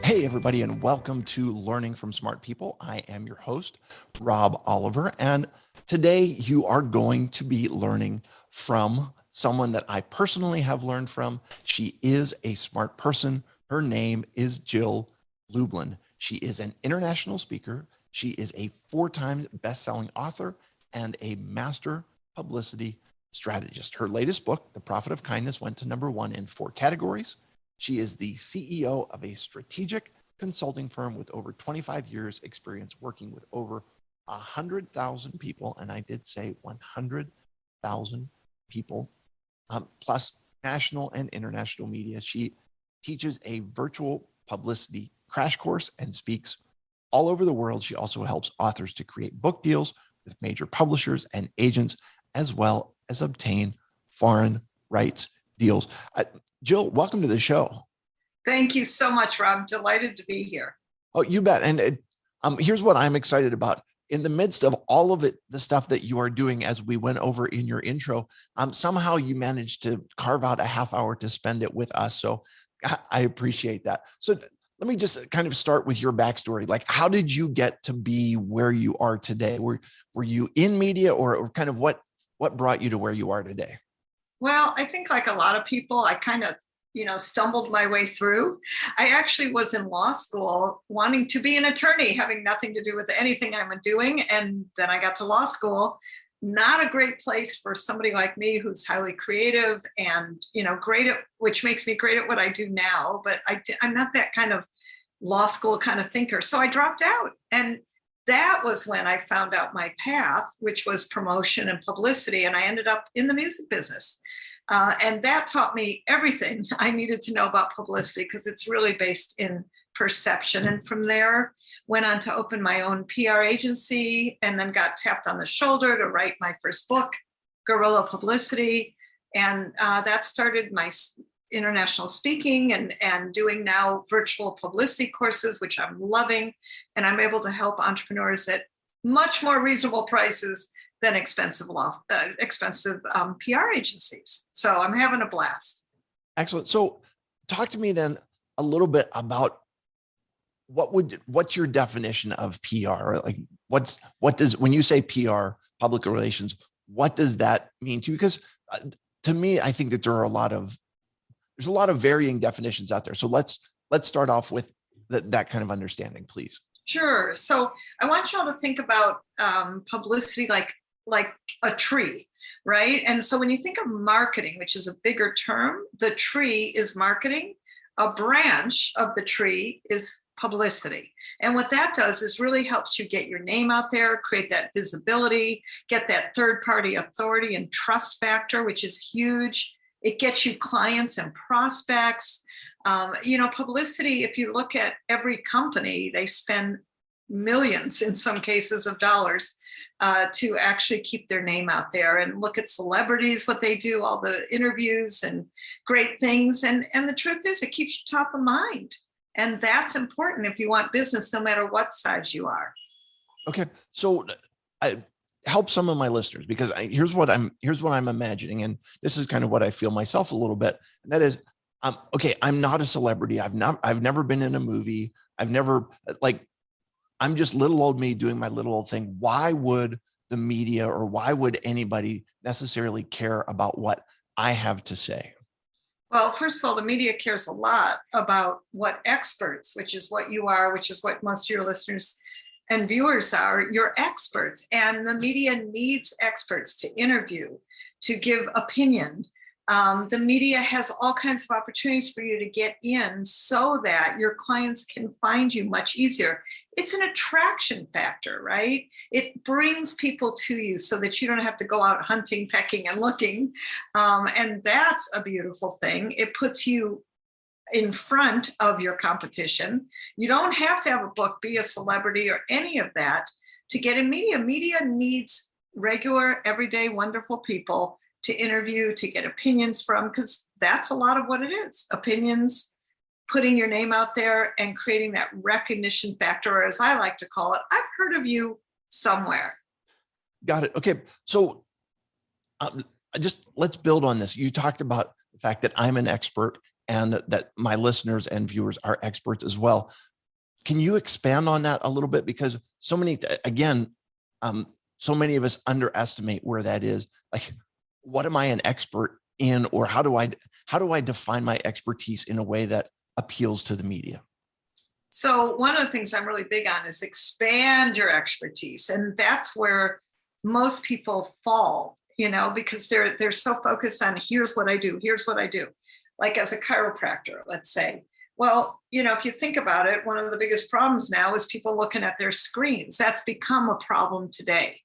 Hey, everybody, and welcome to Learning from Smart People. I am your host, Rob Oliver, and today you are going to be learning from someone that I personally have learned from. She is a smart person. Her name is Jill Lublin. She is an international speaker. She is a 4-time best-selling author and a master publicity strategist. Her latest book, The Profit of Kindness, went to #1 in 4 categories. She is the CEO of a strategic consulting firm with over 25 years experience working with over 100,000 people. And I did say 100,000 people, plus national and international media. She teaches a virtual publicity crash course and speaks all over the world. She also helps authors to create book deals with major publishers and agents, as well as obtain foreign rights deals. Jill, welcome to the show. Thank you so much, Rob. Delighted to be here. Oh, you bet. And here's what I'm excited about. In the midst of all of it, the stuff that you are doing, as we went over in your intro, somehow you managed to carve out a half hour to spend it with us. So I appreciate that. So let me just kind of start with your backstory. Like, how did you get to be where you are today? Were you in media, or kind of what brought you to where you are today? Well, I think like a lot of people, I kind of, stumbled my way through. I actually was in law school wanting to be an attorney, having nothing to do with anything I'm doing. And then I got to law school. Not a great place for somebody like me who's highly creative and, great at, which makes me great at what I do now. But I'm not that kind of law school kind of thinker. So I dropped out. And that was when I found out my path, which was promotion and publicity. And I ended up in the music business. And that taught me everything I needed to know about publicity, because it's really based in perception. And from there, went on to open my own PR agency, and then got tapped on the shoulder to write my first book, Guerrilla Publicity. And that started my international speaking and doing now virtual publicity courses, which I'm loving. And I'm able to help entrepreneurs at much more reasonable prices than expensive PR agencies. So I'm having a blast. Excellent. So talk to me then a little bit about what's your definition of PR? Like what does, when you say PR, public relations, what does that mean to you? Because to me, I think that there's a lot of varying definitions out there. So let's start off with that kind of understanding, please. Sure. So I want you all to think about publicity like a tree, right? And so when you think of marketing, which is a bigger term, the tree is marketing. A branch of the tree is publicity. And what that does is really helps you get your name out there, create that visibility, get that third-party authority and trust factor, which is huge. It gets you clients and prospects. Publicity, if you look at every company, they spend millions in some cases of dollars to actually keep their name out there. And look at celebrities, what they do, all the interviews and great things. And the truth is, it keeps you top of mind. And that's important if you want business, no matter what size you are. Okay. So I help some of my listeners, because here's what I'm imagining. And this is kind of what I feel myself a little bit. And that is, okay, I'm not a celebrity. I've never been in a movie. I'm just little old me doing my little old thing. Why would the media, or why would anybody necessarily care about what I have to say? Well, first of all, the media cares a lot about what experts, which is what you are, which is what most of your listeners and viewers are. You're experts, and the media needs experts to interview, to give opinion. The media has all kinds of opportunities for you to get in so that your clients can find you much easier. It's an attraction factor, right? It brings people to you so that you don't have to go out hunting, pecking, and looking. And that's a beautiful thing. It puts you in front of your competition. You don't have to have a book, be a celebrity, or any of that to get in media. Media needs regular, everyday, wonderful people to interview, to get opinions from, because that's a lot of what it is. Opinions, putting your name out there and creating that recognition factor, or as I like to call it, I've heard of you somewhere. Got it. Okay. So let's build on this. You talked about the fact that I'm an expert and that my listeners and viewers are experts as well. Can you expand on that a little bit? Because so many, again, so many of us underestimate where that is. Like, what am I an expert in, or how do I define my expertise in a way that appeals to the media? So one of the things I'm really big on is expand your expertise. And that's where most people fall, because they're so focused on here's what I do, here's what I do. Like as a chiropractor, let's say. Well, if you think about it, one of the biggest problems now is people looking at their screens. That's become a problem today.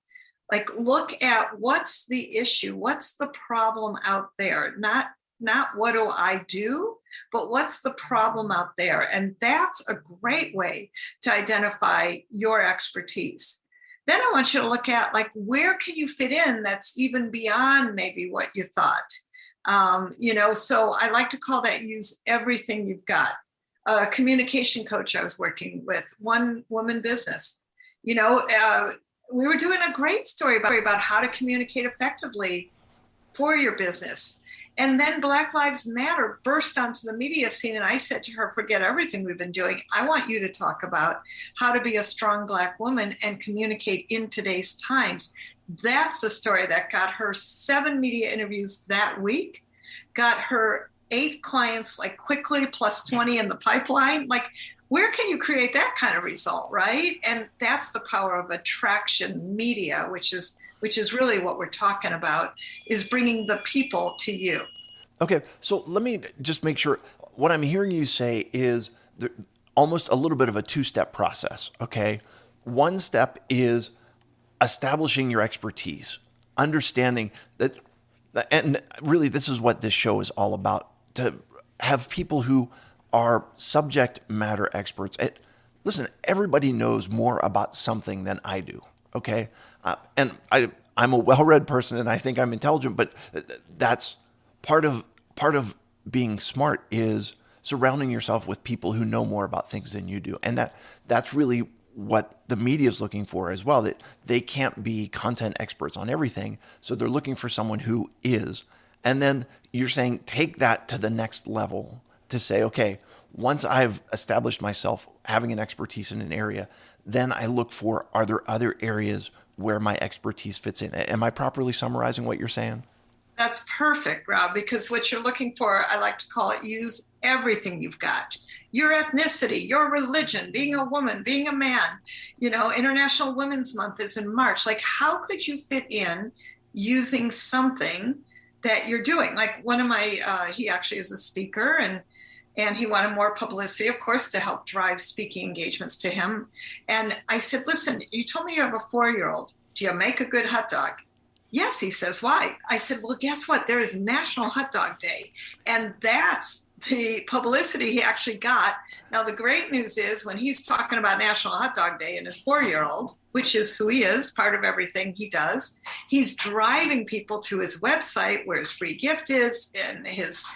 Like, look at what's the issue, what's the problem out there, not what do I do, but what's the problem out there. And that's a great way to identify your expertise. Then I want you to look at, like, where can you fit in that's even beyond maybe what you thought. So I like to call that use everything you've got. A communication coach I was working with, one woman business, we were doing a great story about how to communicate effectively for your business. And then Black Lives Matter burst onto the media scene. And I said to her, forget everything we've been doing. I want you to talk about how to be a strong Black woman and communicate in today's times. That's the story that got her 7 media interviews that week, got her 8 clients, like, quickly, plus 20 in the pipeline. Like, where can you create that kind of result, right? And that's the power of attraction media, which is really what we're talking about, is bringing the people to you. Okay, so let me just make sure what I'm hearing you say is almost a little bit of a 2-step process. Okay, one step is establishing your expertise, understanding that, and really this is what this show is all about, to have people who are subject matter experts. Listen, everybody knows more about something than I do. Okay, and I'm a well-read person, and I think I'm intelligent. But that's part of being smart, is surrounding yourself with people who know more about things than you do, and that's really what the media is looking for as well. That they can't be content experts on everything, so they're looking for someone who is. And then you're saying take that to the next level, to say, okay, once I've established myself having an expertise in an area, then I look for, are there other areas where my expertise fits in? Am I properly summarizing what you're saying? That's perfect, Rob, because what you're looking for, I like to call it, use everything you've got. Your ethnicity, your religion, being a woman, being a man. International Women's Month is in March. Like, how could you fit in using something that you're doing? Like, one of my, he actually is a speaker, and he wanted more publicity, of course, to help drive speaking engagements to him. And I said, listen, you told me you have a 4-year-old. Do you make a good hot dog? Yes, he says, why? I said, well, guess what? There is National Hot Dog Day. And that's the publicity he actually got. Now, the great news is, when he's talking about National Hot Dog Day and his 4-year-old, which is who he is, part of everything he does, he's driving people to his website where his free gift is, and his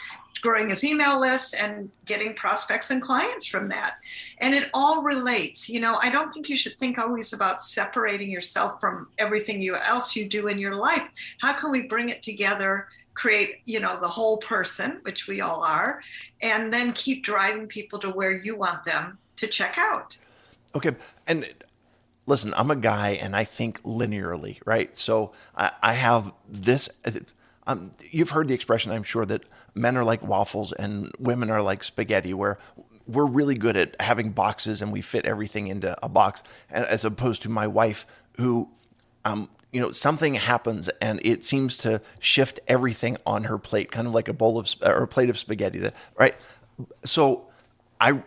growing his email list and getting prospects and clients from that. And it all relates. I don't think you should think always about separating yourself from everything else you do in your life. How can we bring it together, create, the whole person, which we all are, and then keep driving people to where you want them to check out? Okay. And listen, I'm a guy and I think linearly, right? So I have this. You've heard the expression, I'm sure, that men are like waffles and women are like spaghetti, where we're really good at having boxes and we fit everything into a box, as opposed to my wife, who, something happens and it seems to shift everything on her plate, kind of like a bowl of or a plate of spaghetti, right? So I'm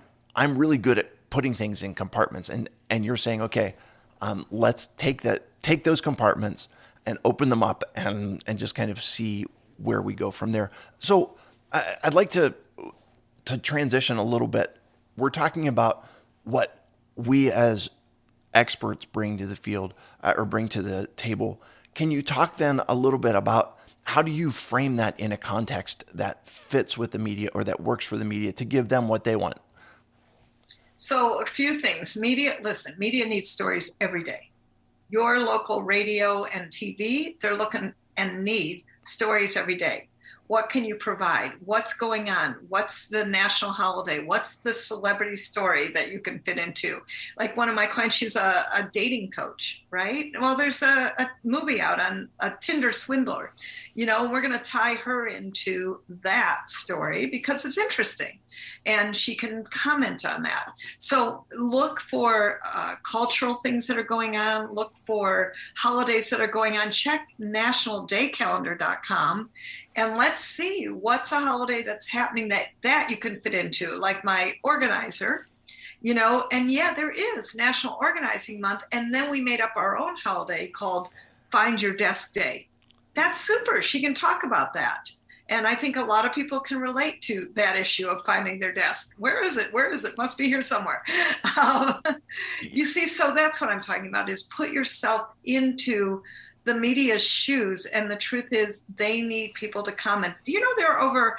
really good at putting things in compartments, and you're saying, okay, let's take those compartments and open them up and just kind of see where we go from there. So I'd like to transition a little bit. We're talking about what we as experts bring to the field, or bring to the table. Can you talk then a little bit about how do you frame that in a context that fits with the media, or that works for the media, to give them what they want? So a few things. Media needs stories every day. Your local radio and TV, they're looking and need stories every day. What can you provide? What's going on? What's the national holiday? What's the celebrity story that you can fit into? Like one of my clients, she's a dating coach, right? Well, there's a movie out on a Tinder swindler. We're going to tie her into that story because it's interesting and she can comment on that. So look for cultural things that are going on, look for holidays that are going on, check nationaldaycalendar.com and let's see what's a holiday that's happening that you can fit into. Like my organizer, and yeah, there is National Organizing Month. And then we made up our own holiday called Find Your Desk Day. That's super. She can talk about that. And I think a lot of people can relate to that issue of finding their desk. Where is it? Where is it? Must be here somewhere. Um, you see, so that's what I'm talking about is put yourself into the media's shoes. And the truth is they need people to comment. Do you know there are over,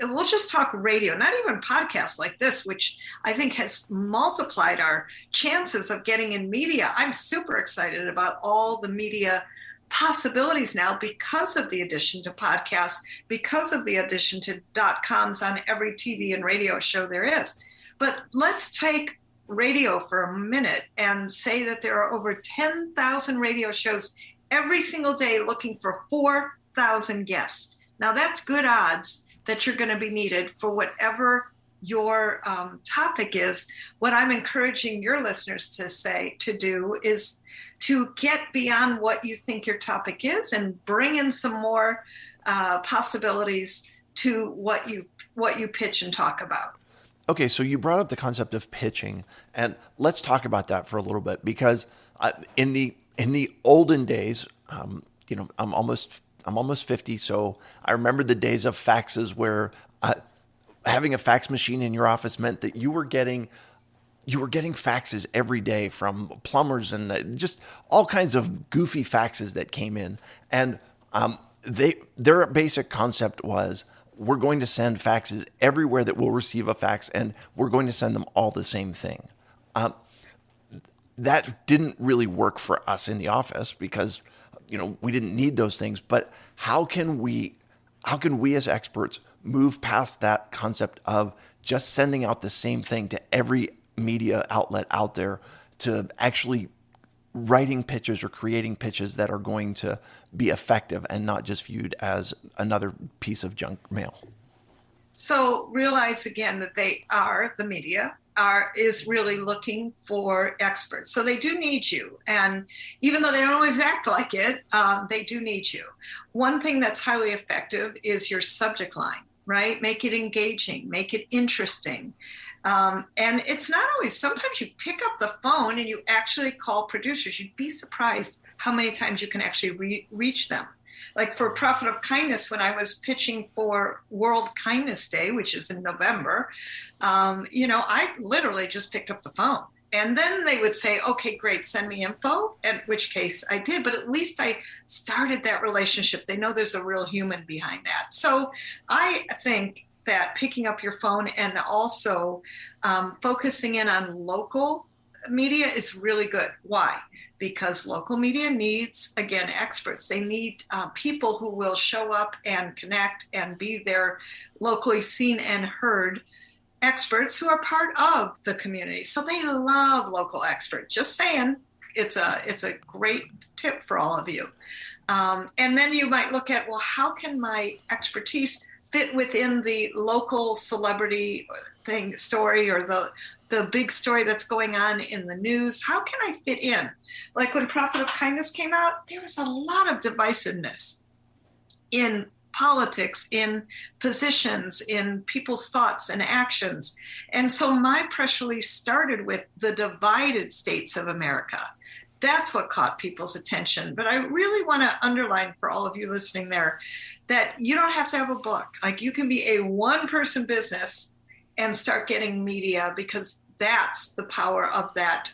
we'll just talk radio, not even podcasts like this, which I think has multiplied our chances of getting in media. I'm super excited about all the media possibilities now because of the addition to podcasts, because of the addition to .coms on every TV and radio show there is. But let's take radio for a minute and say that there are over 10,000 radio shows every single day looking for 4,000 guests. Now that's good odds that you're going to be needed for whatever your topic is. What I'm encouraging your listeners to do is to get beyond what you think your topic is and bring in some more possibilities to what you pitch and talk about. Okay, so you brought up the concept of pitching, and let's talk about that for a little bit because in the olden days, I'm almost 50, so I remember the days of faxes where having a fax machine in your office meant that you were getting faxes every day from plumbers and just all kinds of goofy faxes that came in. And their basic concept was we're going to send faxes everywhere that will receive a fax, and we're going to send them all the same thing. That didn't really work for us in the office because we didn't need those things. But how can we as experts move past that concept of just sending out the same thing to every media outlet out there to actually writing pitches or creating pitches that are going to be effective and not just viewed as another piece of junk mail? So realize again that the media is really looking for experts. So they do need you. And even though they don't always act like it, they do need you. One thing that's highly effective is your subject line, right? Make it engaging, make it interesting. And it's not always, sometimes you pick up the phone and you actually call producers. You'd be surprised how many times you can actually reach them. Like for Profit of Kindness, when I was pitching for World Kindness Day, which is in November, I literally just picked up the phone. And then they would say, okay, great, send me info, in which case I did. But at least I started that relationship. They know there's a real human behind that. So I think that picking up your phone and also focusing in on local media is really good. Why? Because local media needs, again, experts. They need people who will show up and connect and be their locally seen and heard experts who are part of the community. So they love local experts. Just saying, it's a great tip for all of you. And then you might look at, well, how can my expertise fit within the local celebrity story or the big story that's going on in the news? How can I fit in? Like when Profit of Kindness came out, there was a lot of divisiveness in politics, in positions, in people's thoughts and actions. And so my press release started with the divided states of America. That's what caught people's attention. But I really want to underline for all of you listening there that you don't have to have a book. Like you can be a one-person business and start getting media, because that's the power of that,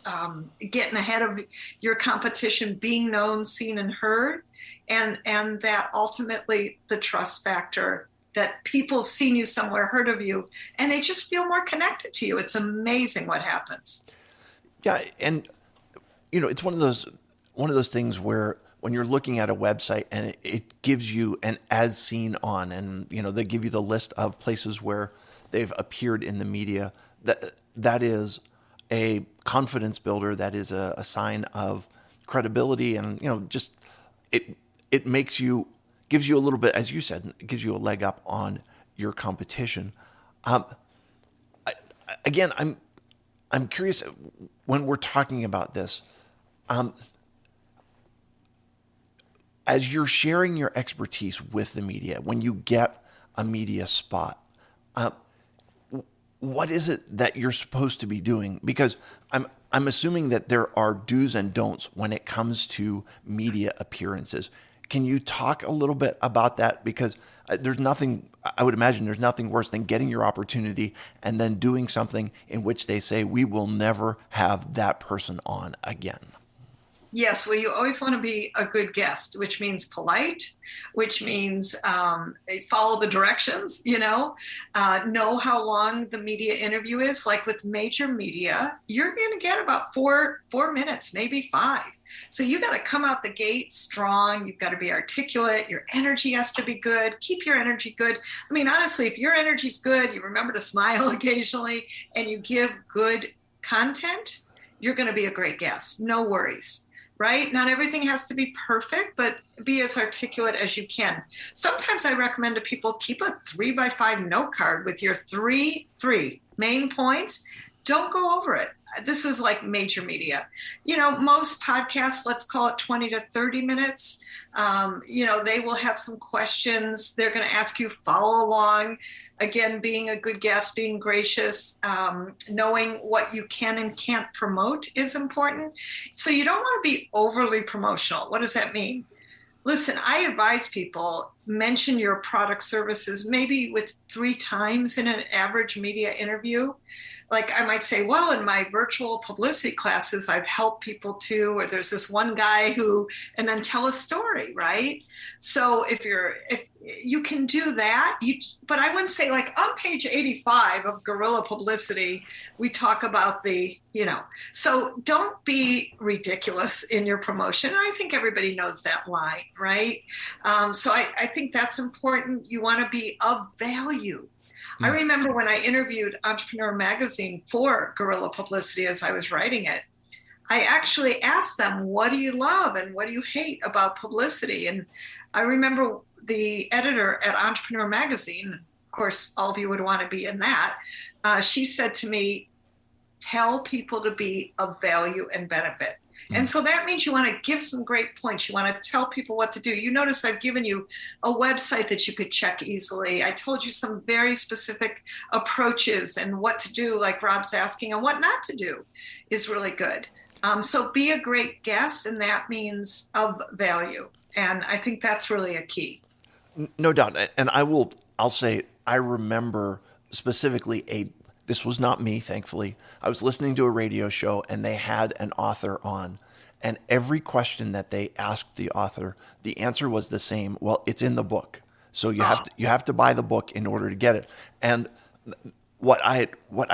getting ahead of your competition, being known, seen, and heard, and that ultimately the trust factor that people seen you somewhere, heard of you, and they just feel more connected to you. It's amazing what happens. Yeah, and it's one of those things where when you're looking at a website and it gives you an as seen on, and they give you the list of places where they've appeared in the media, that is a confidence builder. That is a sign of credibility, and just it gives you a little bit, as you said, it gives you a leg up on your competition. Um, Again, I'm curious when we're talking about this. As you're sharing your expertise with the media, when you get a media spot, what is it that you're supposed to be doing? Because I'm assuming that there are do's and don'ts when it comes to media appearances. Can you talk a little bit about that? Because there's nothing, I would imagine there's nothing worse than getting your opportunity and then doing something in which they say, we will never have that person on again. Yes, well, you always want to be a good guest, which means polite, which means follow the directions, know how long the media interview is. Like with major media, you're going to get about four minutes, maybe 5. So you got to come out the gate strong. You've got to be articulate. Your energy has to be good. Keep your energy good. I mean, honestly, if your energy's good, you remember to smile occasionally, and you give good content, you're going to be a great guest. No worries. Right? Not everything has to be perfect, but be as articulate as you can. Sometimes I recommend to people keep a 3x5 note card with your three main points. Don't go over it. This is like major media. Most podcasts, let's call it 20 to 30 minutes. They will have some questions. They're going to ask you follow along. Again, being a good guest, being gracious, knowing what you can and can't promote is important. So you don't want to be overly promotional. What does that mean? Listen, I advise people mention your product services maybe with 3 times in an average media interview. Like I might say, well, in my virtual publicity classes, I've helped people too, or there's this one guy who, and then tell a story, right? So if you can do that, but I wouldn't say like on page 85 of Guerrilla Publicity, we talk about so don't be ridiculous in your promotion. I think everybody knows that line, right? So I think that's important. You want to be of value. I remember when I interviewed Entrepreneur Magazine for Guerrilla Publicity as I was writing it, I actually asked them, what do you love and what do you hate about publicity? And I remember the editor at Entrepreneur Magazine, of course, all of you would want to be in that, she said to me, tell people to be of value and benefit. And so that means you want to give some great points. You want to tell people what to do. You notice I've given you a website that you could check easily. I told you some very specific approaches and what to do, like Rob's asking, and what not to do is really good. So be a great guest, and that means of value. And I think that's really a key. No doubt. And I'll say, I remember specifically this was not me, thankfully. I was listening to a radio show and they had an author on, and every question that they asked the author, the answer was the same. Well, it's in the book. So you have to buy the book in order to get it. And what I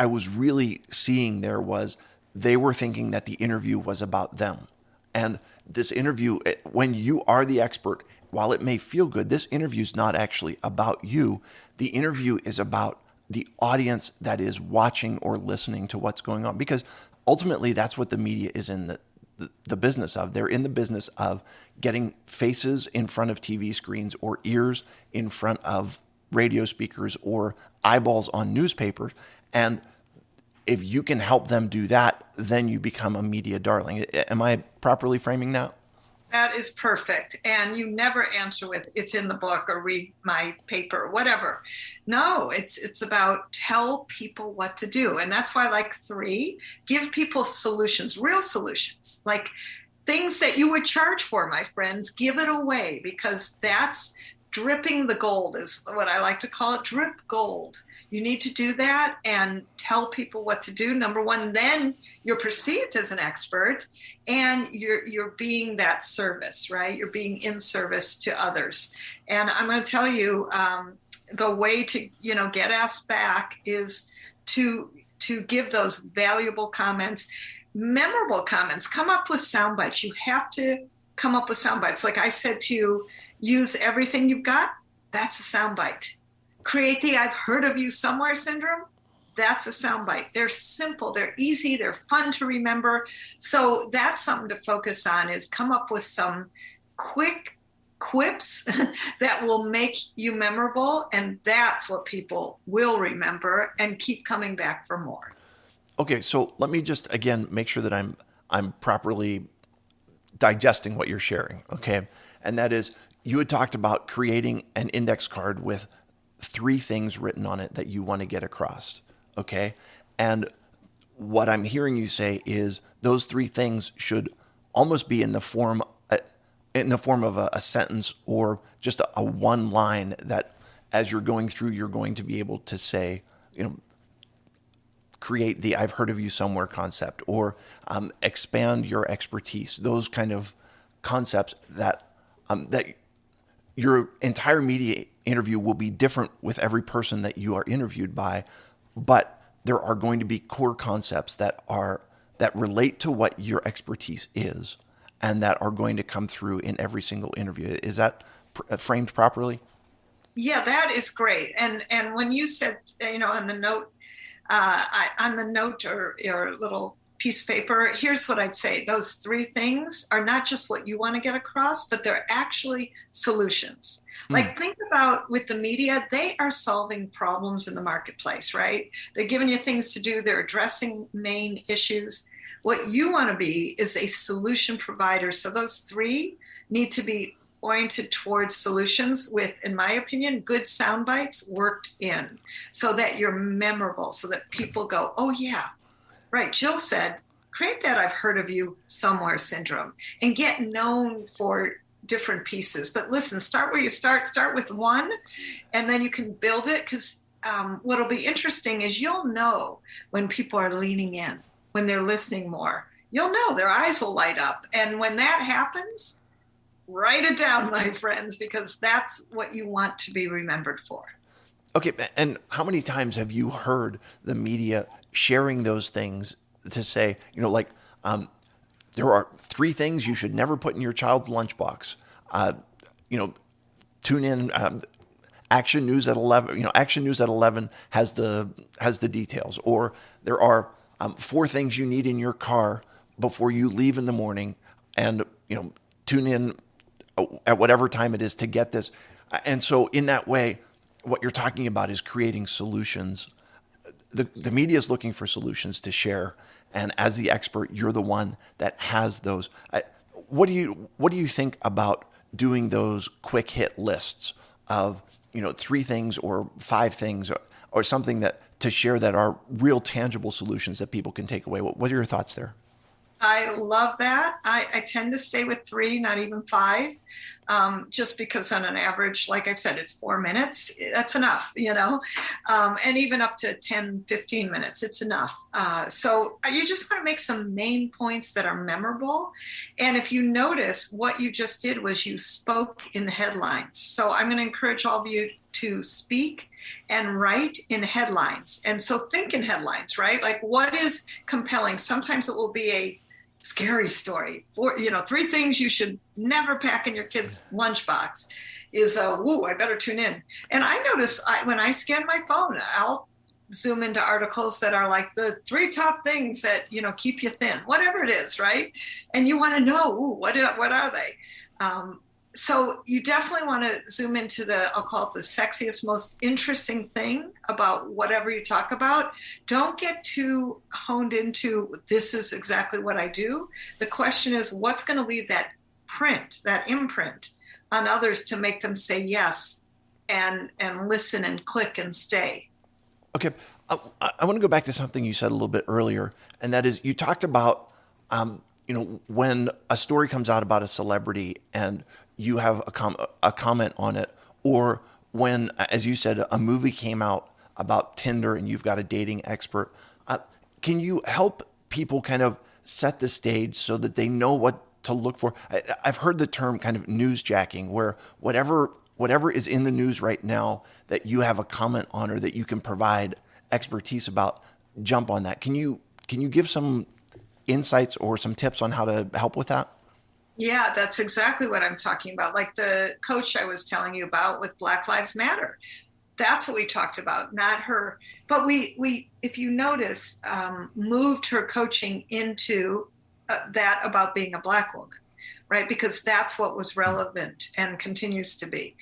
was really seeing there was they were thinking that the interview was about them. And this interview, when you are the expert, while it may feel good, this interview is not actually about you. The interview is about the audience that is watching or listening to what's going on, because ultimately that's what the media is in the business of. They're in the business of getting faces in front of TV screens or ears in front of radio speakers or eyeballs on newspapers. And if you can help them do that, then you become a media darling. Am I properly framing that? That is perfect. And you never answer with, it's in the book or read my paper or whatever. No, it's about tell people what to do. And that's why I like 3, give people solutions, real solutions, like things that you would charge for, my friends. Give it away, because that's dripping the gold, is what I like to call it, drip gold. You need to do that and tell people what to do. Number one, then you're perceived as an expert and you're being that service, right? You're being in service to others. And I'm going to tell you, the way to, get asked back is to give those valuable comments, memorable comments. Come up with sound bites. You have to come up with sound bites. Like I said to you, use everything you've got. That's a sound bite. Create the I've heard of you somewhere syndrome. That's a sound bite. They're simple, they're easy, they're fun to remember. So that's something to focus on, is come up with some quick quips that will make you memorable. And that's what people will remember and keep coming back for more. Okay, so let me just again make sure that I'm properly digesting what you're sharing. Okay, and that is, you had talked about creating an index card with three things written on it that you want to get across. Okay, and what I'm hearing you say is those three things should almost be in the form of a sentence, or just a one line that, as you're going through, you're going to be able to say, create the I've heard of you somewhere concept, or expand your expertise. Those kind of concepts that your entire media interview will be different with every person that you are interviewed by, but there are going to be core concepts that relate to what your expertise is, and that are going to come through in every single interview. Is that framed properly? Yeah, that is great. And when you said, on the note, on the note or your little piece of paper, here's what I'd say. Those three things are not just what you want to get across, but they're actually solutions. Like, think about with the media, they are solving problems in the marketplace, right? They're giving you things to do. They're addressing main issues. What you want to be is a solution provider. So those three need to be oriented towards solutions with, in my opinion, good sound bites worked in, so that you're memorable, so that people go, oh yeah, right, Jill said, create that I've heard of you somewhere syndrome, and get known for different pieces. But listen, start where you start with one, and then you can build it. Because what'll be interesting is you'll know when people are leaning in, when they're listening more. You'll know their eyes will light up. And when that happens, write it down, my friends, because that's what you want to be remembered for. Okay, and how many times have you heard the media sharing those things to say, there are three things you should never put in your child's lunchbox. Tune in. Action News at 11. Action News at 11 has the details. Or there are four things you need in your car before you leave in the morning, and tune in at whatever time it is to get this. And so, in that way, what you're talking about is creating solutions. The media is looking for solutions to share, and as the expert, you're the one that has those. What do you think about doing those quick hit lists of three things or five things, or something that to share that are real tangible solutions that people can take away? What are your thoughts there? I love that. I tend to stay with three, not even five, just because on an average, like I said, it's 4 minutes. That's enough, and even up to 10, 15 minutes, it's enough. So you just want to make some main points that are memorable. And if you notice, what you just did was you spoke in the headlines. So I'm going to encourage all of you to speak and write in headlines. And so think in headlines, right? Like, what is compelling? Sometimes it will be a scary story. Three things you should never pack in your kid's lunchbox is, woo, I better tune in. And I notice when I scan my phone, I'll zoom into articles that are like the three top things that, keep you thin, whatever it is, right? And you want to know, ooh, what are they? So you definitely want to zoom into I'll call it the sexiest, most interesting thing about whatever you talk about. Don't get too honed into, this is exactly what I do. The question is, what's going to leave that imprint on others to make them say yes and listen and click and stay. Okay, I want to go back to something you said a little bit earlier, and that is, you talked about when a story comes out about a celebrity and you have a comment on it, or when, as you said, a movie came out about Tinder and you've got a dating expert. Can you help people kind of set the stage so that they know what to look for? I've heard the term kind of newsjacking, where whatever is in the news right now that you have a comment on or that you can provide expertise about, jump on that. Can you give some insights or some tips on how to help with that? Yeah, that's exactly what I'm talking about. Like the coach I was telling you about with Black Lives Matter. That's what we talked about, not her. But we if you notice, moved her coaching into that about being a Black woman, right? Because that's what was relevant and continues to be.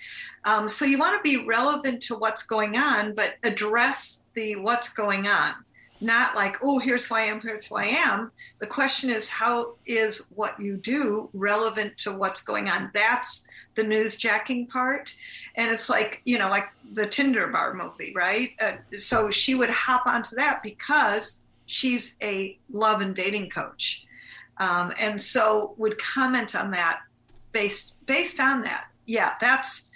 So you want to be relevant to what's going on, but address the what's going on. Not like, oh, here's who I am, here's who I am. The question is, how is what you do relevant to what's going on? That's the newsjacking part. And it's like, like the Tinder bar movie, right? So she would hop onto that because she's a love and dating coach. And so would comment on that based on that. Yeah, that's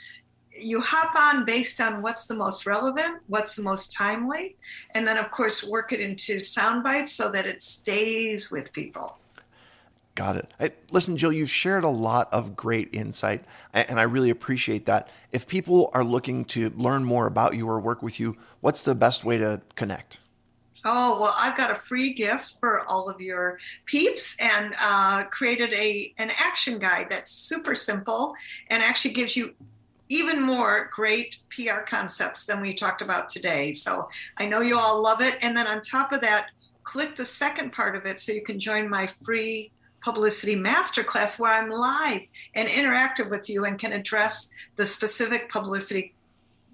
you hop on based on what's the most relevant, what's the most timely, and then of course work it into sound bites so that it stays with people. Got it. Listen, Jill, you've shared a lot of great insight, and I really appreciate that. If people are looking to learn more about you or work with you, what's the best way to connect? Oh, well, I've got a free gift for all of your peeps and created an action guide that's super simple and actually gives you even more great PR concepts than we talked about today. So I know you all love it. And then on top of that, click the second part of it so you can join my free publicity masterclass where I'm live and interactive with you and can address the specific publicity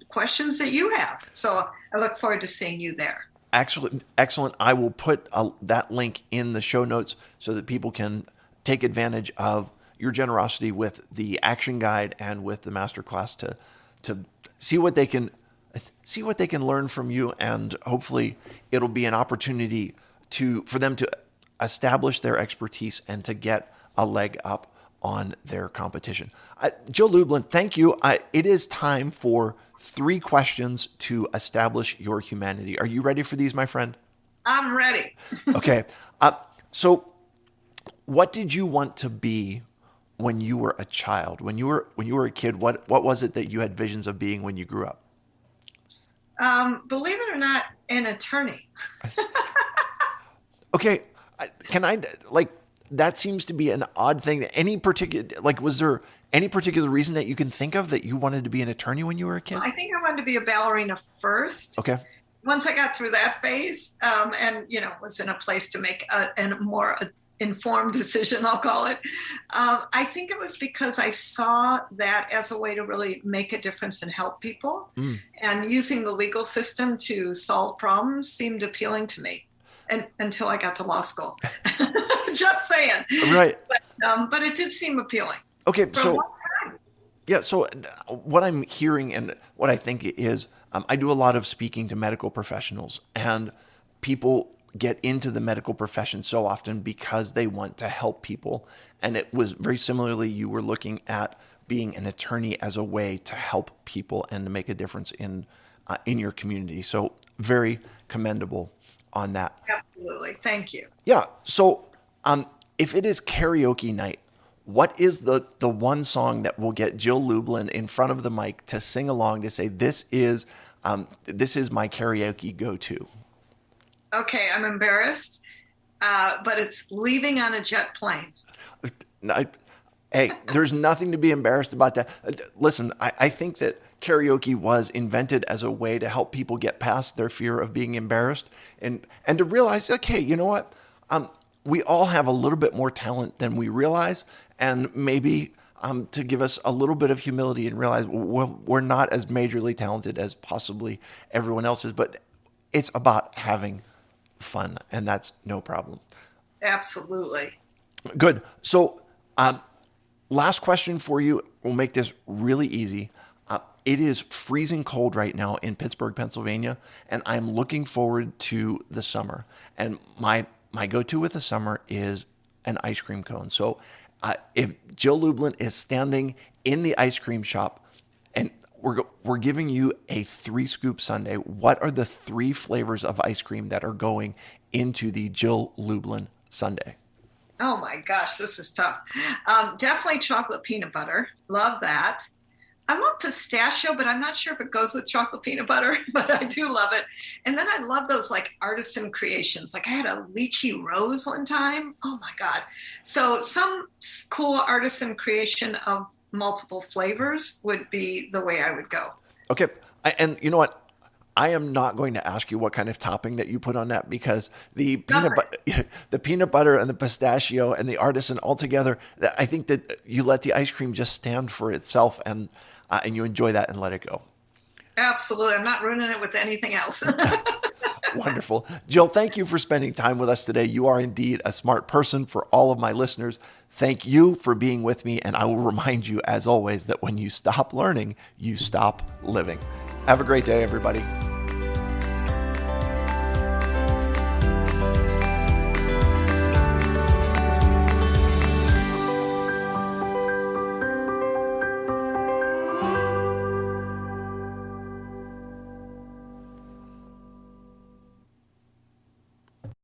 questions that you have. So I look forward to seeing you there. Actually, excellent. I will put that link in the show notes so that people can take advantage of your generosity with the action guide and with the masterclass to see what they can learn from you, and hopefully it'll be an opportunity for them to establish their expertise and to get a leg up on their competition. Jill Lublin, thank you. It is time for 3 questions to establish your humanity. Are you ready for these, my friend? I'm ready. Okay. So what did you want to be when you were a child? When you were a kid, what was it that you had visions of being when you grew up? Believe it or not, an attorney. Okay. Can I like that seems to be an odd thing. Any particular was there any particular reason that you can think of that you wanted to be an attorney when you were a kid? I think I wanted to be a ballerina first. Okay. Once I got through that phase, and was in a place to make a more informed decision, I'll call it. I think it was because I saw that as a way to really make a difference and help people, and using the legal system to solve problems seemed appealing to me, and until I got to law school. Just saying. Right. But it did seem appealing. Okay. So yeah. So what I'm hearing and what I think is, I do a lot of speaking to medical professionals, and people get into the medical profession so often because they want to help people. And it was very similarly, you were looking at being an attorney as a way to help people and to make a difference in your community. So very commendable on that. Absolutely. Thank you. Yeah. So if it is karaoke night, what is the one song that will get Jill Lublin in front of the mic to sing along to say, this is my karaoke go-to? Okay, I'm embarrassed, but it's Leaving on a Jet Plane. Hey, there's nothing to be embarrassed about that. Listen, I think that karaoke was invented as a way to help people get past their fear of being embarrassed and to realize, okay, you know what? We all have a little bit more talent than we realize, and maybe to give us a little bit of humility and realize we're not as majorly talented as possibly everyone else is, but it's about having fun, and that's no problem. Absolutely. Good. So, last question for you. We'll make this really easy. It is freezing cold right now in Pittsburgh, Pennsylvania, and I'm looking forward to the summer. And my go-to with the summer is an ice cream cone. So, if Jill Lublin is standing in the ice cream shop, and we're giving you a 3-scoop sundae, what are the 3 flavors of ice cream that are going into the Jill Lublin sundae? Oh my gosh, this is tough. Definitely chocolate peanut butter. Love that. I love pistachio, but I'm not sure if it goes with chocolate peanut butter, but I do love it. And then I love those like artisan creations. Like I had a lychee rose one time. Oh my God. So some cool artisan creation of multiple flavors would be the way I would go. Okay. And you know what? I am not going to ask you what kind of topping that you put on that because the peanut butter and the pistachio and the artisan all together, I think that you let the ice cream just stand for itself and you enjoy that and let it go. Absolutely. I'm not ruining it with anything else. Wonderful. Jill, thank you for spending time with us today. You are indeed a smart person. For all of my listeners, thank you for being with me. And I will remind you, as always, that when you stop learning, you stop living. Have a great day, everybody.